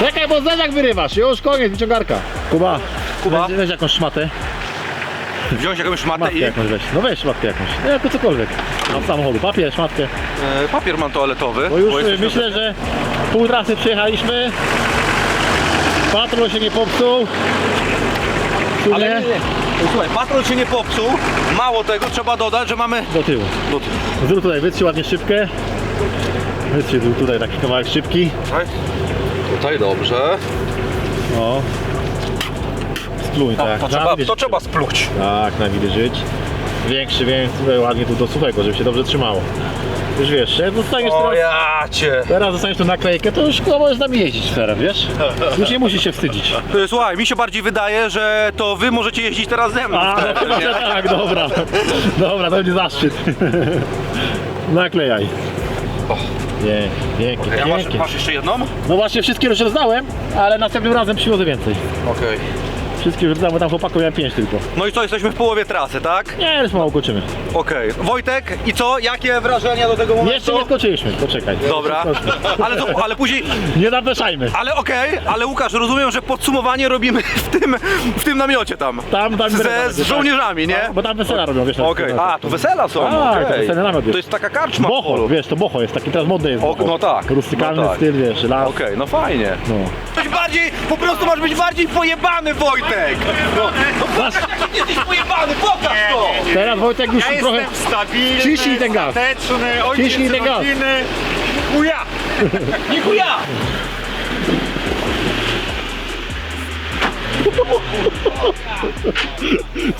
Czekaj, bo zderzak wyrywasz. Już koniec, wyciągarka. Kuba. Weź jakąś szmatę. Wziąć jakąś szmatę Szmatkę i jakąś weź. No weź szmatkę jakąś. Nie, to cokolwiek. Od samochodu. Papier, szmatkę. papier mam toaletowy. Bo już jesteśmy- myślę, że pół trasy przejechaliśmy. Patrol się nie popsuł. Ale nie, nie. Słuchaj, patrol się nie popsuł. Mało tego, trzeba dodać, że mamy... Do tyłu. Zrób tutaj, wytrzyj ładnie szybkę. Wytrzyj tutaj taki kawałek szybki. Tutaj dobrze. O. Spluń, tak. To trzeba spluć. Tak, nawilżyć. większy, więc tutaj ładnie tu do suchego, żeby się dobrze trzymało. Już wiesz, jak dostaniesz O teraz, ja cię. teraz dostaniesz tą naklejkę, to już chyba możesz z nami jeździć teraz, wiesz? Już nie musisz się wstydzić. Słuchaj, mi się bardziej wydaje, że to wy możecie jeździć teraz ze mną. A, wtedy, no, nie? tak, dobra. Dobra, to będzie zaszczyt. Naklejaj. Pięknie, A pięknie. masz jeszcze jedną? No właśnie wszystkie już rozdałem, ale następnym razem przywiozę więcej. Okej. Wszystkie już rozdałem, bo tam chłopaku miałem 5 tylko. No i co, jesteśmy w połowie trasy, tak? Nie, już mało kończymy. Okej. Wojtek, i co? Jakie wrażenia do tego momentu? Jeszcze nie skończyliśmy, poczekaj. Dobra, ale później, Nie napeszajmy. ale okej, ale Łukasz, rozumiem, że podsumowanie robimy w tym namiocie tam. Tam Z żołnierzami, nie? Bo tam wesela robią, wiesz. Okej, a tu wesela są, Tak, okej. wesele namiot To jest. jest taka karczma. Boho, wiesz, to boho jest, taki teraz modny jest boho. No tak. Rustykalny No tak. styl, wiesz, las. Okej, no fajnie. No. Być bardziej, po prostu masz być bardziej pojebany, Wojtek! No jesteś pojebany, pokaż to! Teraz Wojtek już trochę... stabilny, Ciśnij ten gaz. stateczny, ojciec Ciśnij ten gaz. rodziny. Uja! Nichuja!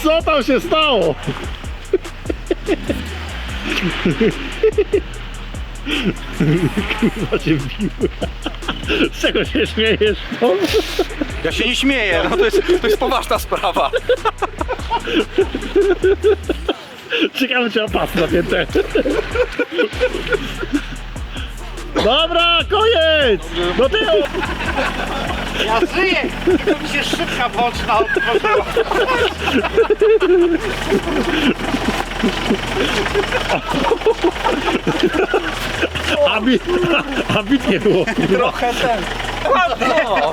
Co tam się stało? Kurwa cię wbiły. Z czego się śmiejesz? No? Ja się nie śmieję, no to jest poważna sprawa. Ciekawe czy mam pas napięte. Dobra, koniec! Do tyłu! Ja żyję! Tu mi się szybka boczna otworzyła. A bit nie było. Trochę ten. No.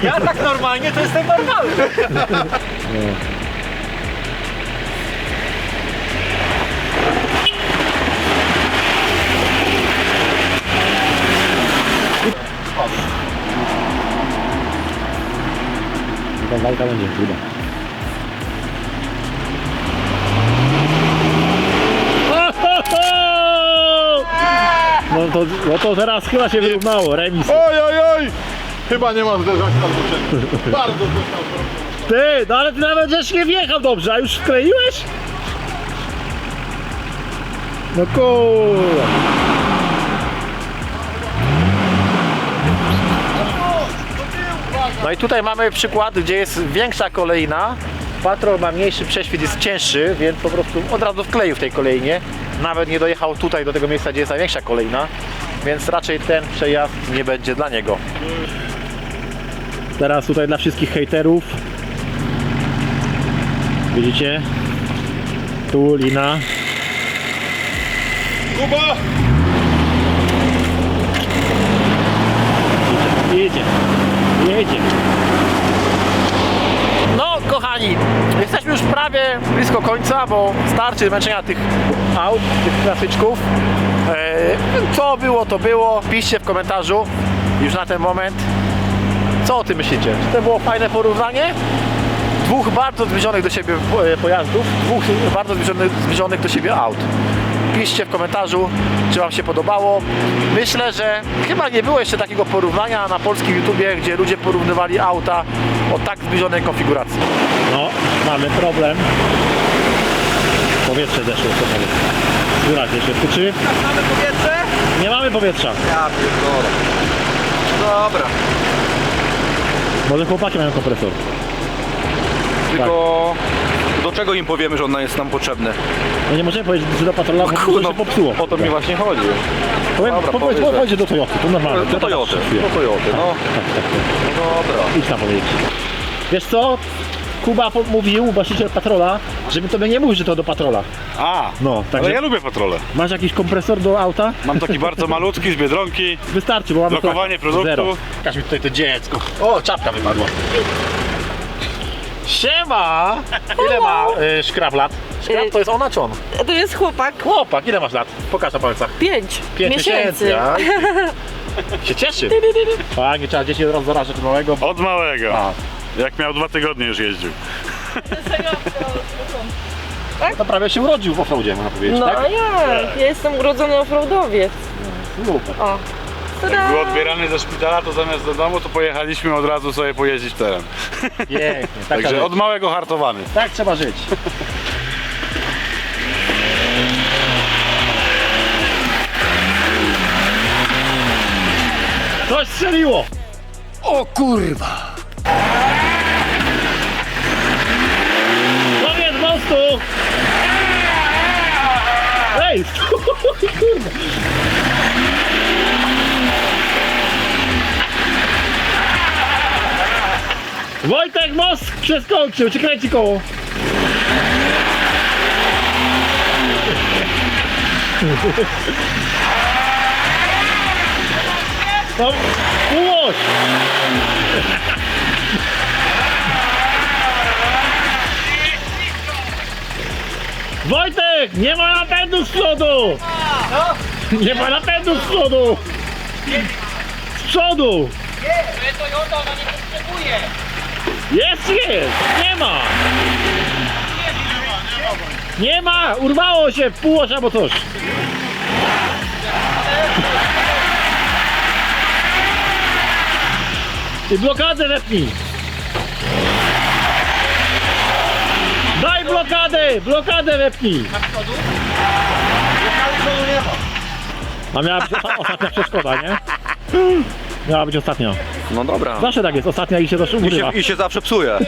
Ja tak normalnie to jestem normalny. Ta walka będzie chuda. No to teraz chyba się wyrównało, remis. Oj, oj, oj! Chyba nie ma zderzaka zboczenia. Bardzo został. Ty, no ale ty nawet żeś nie wjechał dobrze, a już wkleiłeś? No kurwa. No i tutaj mamy przykład, gdzie jest większa kolejna. Patrol ma mniejszy prześwit, jest cięższy, więc po prostu od razu wkleił w tej kolejnie. Nawet nie dojechał tutaj do tego miejsca, gdzie jest największa kolejna, więc raczej ten przejazd nie będzie dla niego. Teraz tutaj dla wszystkich hejterów. Widzicie? Tu lina. Kuba! Jedzie. No kochani, jesteśmy już prawie blisko końca, bo starczy zmęczenia tych aut, tych klasyczków. Co było, to było. Piszcie w komentarzu już na ten moment. Co o tym myślicie? Czy to było fajne porównanie? Dwóch bardzo zbliżonych do siebie pojazdów, dwóch bardzo zbliżonych do siebie aut. Piszcie w komentarzu, czy wam się podobało. Myślę, że chyba nie było jeszcze takiego porównania na polskim YouTubie, gdzie ludzie porównywali auta o tak zbliżonej konfiguracji. No, mamy problem. Powietrze zeszło z samochodu. Wyraźnie się wtyczy. Mamy powietrze? Nie mamy powietrza. Ja pierdolę. Dobra. Może chłopaki mają kompresor. Tylko do czego im powiemy, że ona jest nam potrzebny? No nie możemy powiedzieć, że do patrola, bo to się popsuło. O to mi właśnie chodzi. Dobra, Powiedz do Toyoty, to normalne. Do Toyoty, no. No dobra. Idź tam powiedzieć. Wiesz co? Kuba mówił, właściciel patrola, żeby tobie nie mówić, że to do patrola. A, No, także ale ja lubię patrole. masz jakiś kompresor do auta? Mam taki bardzo malutki z Biedronki. Wystarczy, bo mamy Blokowanie produktu. Zero. Pokaż mi tutaj to dziecko. O, czapka wypadła. Siema! Ile ma szkrab lat? Szkrab to jest ona czy on? To jest chłopak, Chłopak, ile masz lat? Pokaż na palcach. 5 5 miesięcy. A, się cieszy. Fajnie, trzeba dzieci od razu zarażać od małego. Od małego. A. Jak miał 2 tygodnie już jeździł. To prawie się urodził w offroadzie, można powiedzieć, No tak? a ja jestem urodzony offroadowiec. Super. O. Tada! Był odbierany ze szpitala, to zamiast do domu, to pojechaliśmy od razu sobie pojeździć teren. Pięknie, Także żyć. od małego hartowany. Tak trzeba żyć. Coś strzeliło! O kurwa! Koniec mostu! Ej, stój, kurde! Wojtek, most przeskoczył, czy kręci koło? No, ułoś! Wojtek, nie ma napędu z przodu! Nie ma napędu z przodu! Z przodu! Toyota, ona nie potrzebuje. Jest, jest! Nie ma! Nie ma! Urwało się w półoś albo coś! I blokadę wepnij! Daj blokadę! Blokadę wepnij! A miała być ostatnia przeszkoda, nie? Miała być ostatnia. No dobra. Zawsze tak jest, ostatnia i się też urywa. I się zawsze psuje.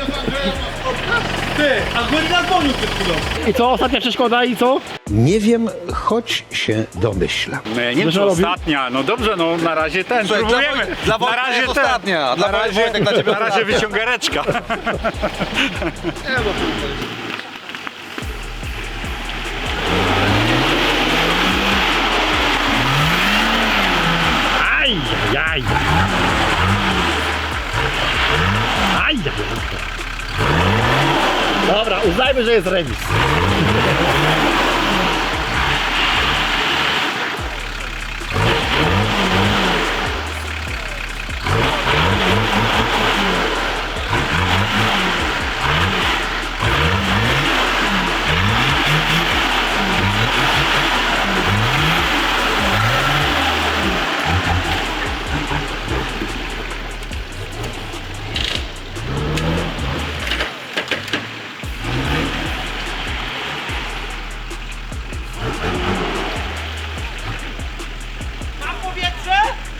I co? Ostatnia przeszkoda i co? Nie wiem, choć się domyślam. No ja nie wiem, Co czy robi? ostatnia. No dobrze, no na razie ten. Słuchaj, Próbujemy. dla Wojtka na razie jest ten. ostatnia. Dla Na razie, Wojtek, dla ciebie na razie ostatnia. wyciągareczka. Aj, aj, aj. Aj, aj, aj. Dobra, uznajmy, że jest remis.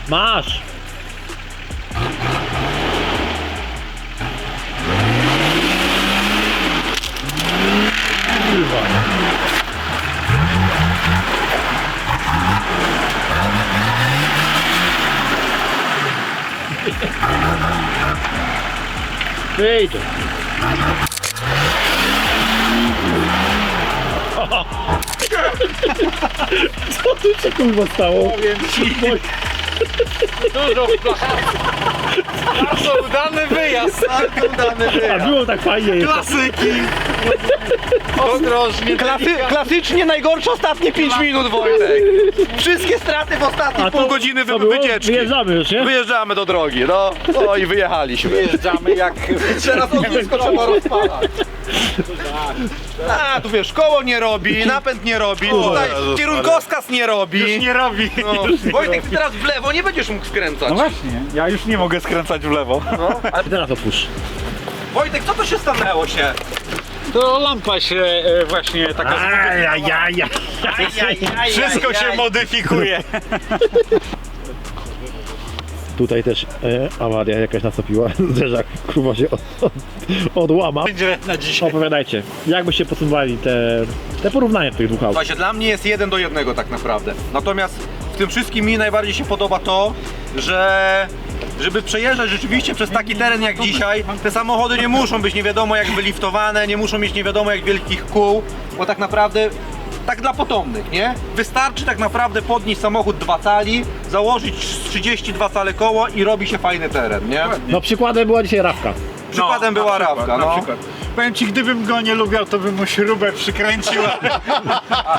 Masz! Kurwa. Wyjdzie. Co tu się kurwa stało? Bardzo udany wyjazd. A było tak fajnie jeszcze. Klasyki. Ostrożnie. Klasycznie najgorsze ostatnie 5 minut, Wojtek. Wszystkie straty w ostatnich pół godziny co było? wycieczki. Wyjeżdżamy już, nie? Wyjeżdżamy do drogi, no i wyjechaliśmy. Wyjeżdżamy jak... Teraz ognisko trzeba rozpalać. A, tu wiesz, koło nie robi, napęd nie robi, tutaj Jezus kierunkowskaz nie robi. Już nie robi. No, Wojtek, ty teraz w lewo nie będziesz mógł skręcać. No właśnie, ja już nie mogę skręcać w lewo. I teraz opuść. Wojtek, co to się stanęło się? To lampa się właśnie taka... Wszystko się modyfikuje. Tutaj też awaria jakaś nastąpiła. Zderzak kurwa się odłama. Będzie na dzisiaj. Opowiadajcie, jak byście podsumowali te porównania tych dwóch aut? Słuchajcie, dla mnie jest 1:1 tak naprawdę. Natomiast w tym wszystkim mi najbardziej się podoba to, że żeby przejeżdżać rzeczywiście przez taki teren jak dzisiaj, te samochody nie muszą być nie wiadomo jak wyliftowane, nie muszą mieć nie wiadomo jak wielkich kół, bo tak naprawdę tak dla potomnych, nie? Wystarczy tak naprawdę podnieść samochód 2 cali, założyć 32 cale koło i robi się fajny teren, nie? No przykładem była dzisiaj Rawka. Przykładem była Rawka, Na no. przykład. Powiem ci, gdybym go nie lubiał, to bym mu śrubę przykręcił.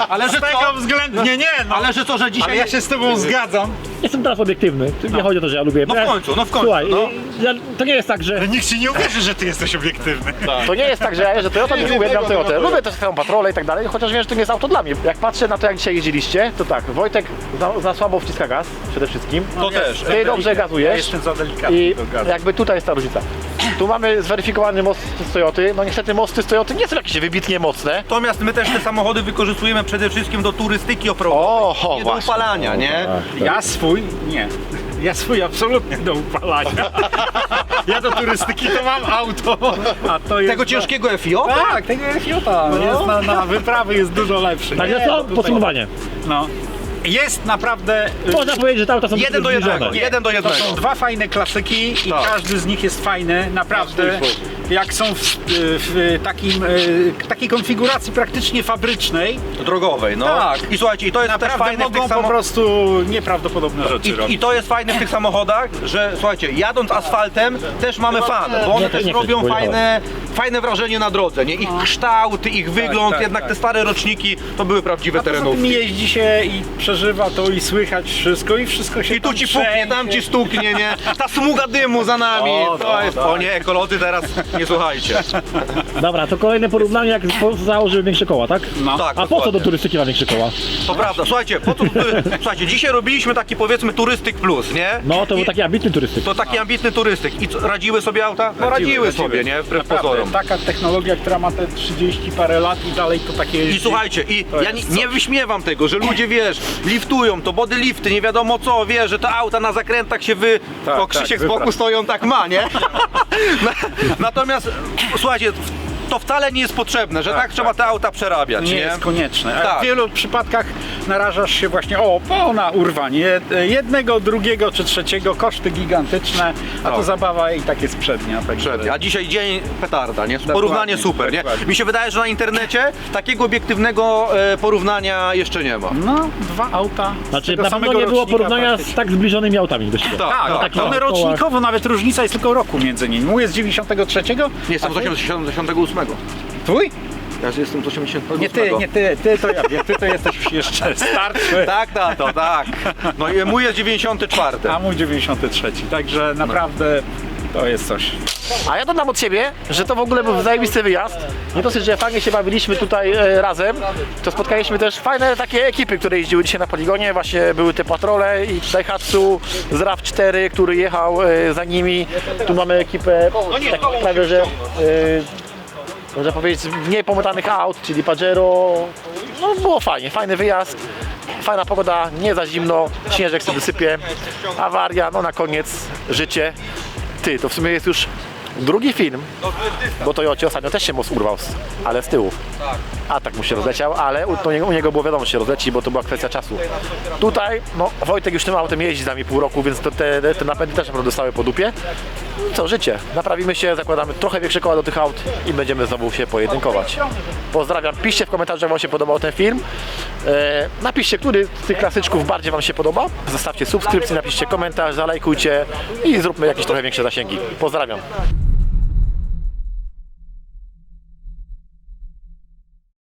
Ale że Z tego co? względu... Nie, no. Ale że co, że dzisiaj... Ale ja się z tobą zgadzam. Jestem teraz obiektywny. Nie chodzi o to, że ja lubię. No w końcu, Słuchaj, no. to nie jest tak, że... Nikt ci nie uwierzy, że ty jesteś obiektywny. To nie jest tak, że ja jeżdżę Toyotą i uwielbiam Toyotę. Lubię też swoją patrolę i tak dalej, chociaż wiem, że to nie jest auto dla mnie. Jak patrzę na to, jak dzisiaj jeździliście, to tak, Wojtek za słabo wciska gaz przede wszystkim. To też. Ty dobrze Ja gazujesz jestem za delikatny i do gazu. jakby tutaj jest ta różnica. Tu mamy zweryfikowany most z Toyoty. No niestety mosty z Toyoty nie są jakieś wybitnie mocne. Natomiast my też te samochody wykorzystujemy przede wszystkim do turystyki offroadowej, nie do właśnie. upalania, nie? Ja swój absolutnie do upalania. Ja do turystyki to mam auto, a to jest... Tego ciężkiego FIO? Tak, tego Fiota. Jest na wyprawy jest dużo lepszy. Także co? Podsumowanie. No. Jest naprawdę... Można powiedzieć, że te auta są 1 do 1. zbliżone. 1 do 1. To są dwa fajne klasyki i Tak. każdy z nich jest fajny, naprawdę. Jak są w takiej konfiguracji praktycznie fabrycznej, Drogowej, no. Tak. I słuchajcie, i to jest też naprawdę fajne w mogą tych po prostu nieprawdopodobne rzeczy I robić. to jest fajne w tych samochodach, że słuchajcie, jadąc asfaltem też mamy fan, bo one też nie robią chcę, fajne wrażenie na drodze, nie? Ich kształt, ich wygląd, tak, jednak tak. te stare roczniki to były prawdziwe A poza tym terenówki. jeździ się i przeżywa to i słychać wszystko i wszystko się I tu tam ci puknie, tam ci stuknie, nie? Ta smuga dymu za nami, to jest, o nie, ekolodzy teraz nie słuchajcie. Dobra, to kolejne porównanie, jak założymy większe koła, tak? No. Tak, A po co dokładnie. do turystyki ma większe koła? To prawda, słuchajcie, słuchajcie, dzisiaj robiliśmy taki powiedzmy turystyk plus, nie? No, to był taki ambitny turystyk. To taki ambitny turystyk. I co, radziły sobie auta? No radziły sobie, nie? Wbrew pozorom. Taka technologia, która ma te 30 parę lat i dalej to takie jeździ. I słuchajcie, To ja jest nie wyśmiewam tego, że ludzie, wiesz, liftują, to body lifty, nie wiadomo co, wiesz, że te auta na zakrętach się Tak, o, Krzysiek tak, z boku stoją, tak ma, nie? Natomiast, słuchajcie, to wcale nie jest potrzebne, że tak trzeba te auta przerabiać, nie nie? jest konieczne. A Tak. w wielu przypadkach narażasz się właśnie na urwanie jednego, drugiego czy trzeciego, koszty gigantyczne, a to zabawa i tak jest przednia. Także... A dzisiaj dzień petarda, nie? Porównanie super, nie? dokładnie. Mi się wydaje, że na internecie takiego obiektywnego porównania jeszcze nie ma. No, dwa auta. Znaczy, tego na pewno samego nie było rocznika porównania z praktycznie. tak zbliżonymi autami do siebie. Tak, takich one kołach. rocznikowo, nawet różnica jest tylko roku między nimi. Mój jest z 93. Nie, jestem z 88. Twój? Ja jestem z 88. Nie ty to ja wiem, ty to jesteś jeszcze starszy. Tak, tato, tak. No i mój jest 94. A mój 93. Także naprawdę to jest coś. A ja dodam od siebie, że to w ogóle był zajebisty wyjazd. Nie dosyć, że fajnie się bawiliśmy tutaj razem, to spotkaliśmy też fajne takie ekipy, które jeździły dzisiaj na poligonie. Właśnie były te patrole i Daihatsu z RAV4, który jechał za nimi. Tu mamy ekipę takich prawie, że można powiedzieć mniej pomytanych aut, czyli Pajero. No było fajnie, fajny wyjazd. Fajna pogoda, nie za zimno, śnieżek sobie sypie, awaria, no na koniec życie. Ty, to w sumie jest już drugi film, bo Toyocie ostatnio też się most urwał, ale z tyłu. A tak mu się rozleciał, ale u niego było wiadomo, że się rozleci, bo to była kwestia czasu. Tutaj, no Wojtek już tym autem jeździ z nami pół roku, więc te napędy też naprawdę dostały po dupie. Co, życie. Naprawimy się, zakładamy trochę większe koła do tych aut i będziemy znowu się pojedynkować. Pozdrawiam, piszcie w komentarzach, jak wam się podobał ten film. Napiszcie, który z tych klasyczków bardziej wam się podoba. Zostawcie subskrypcję, napiszcie komentarz, zalajkujcie i zróbmy jakieś trochę większe zasięgi. Pozdrawiam.